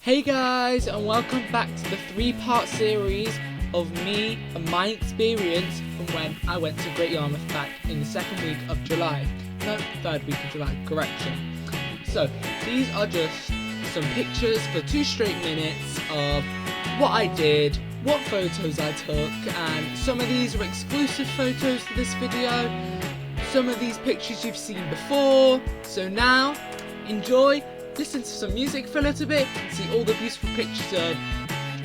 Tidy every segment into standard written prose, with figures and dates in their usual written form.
Hey guys, and welcome back to the 3-part series of me and my experience from when I went to Great Yarmouth back in the second week of July. No, third week of July, correction. So, these are just some pictures for 2 straight minutes of what I did, what photos I took, and some of these are exclusive photos to this video. Some of these pictures you've seen before. So now, enjoy. Listen to some music for a little bit and see all the beautiful pictures of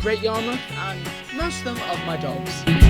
Great Yarmouth and most of them of my dogs.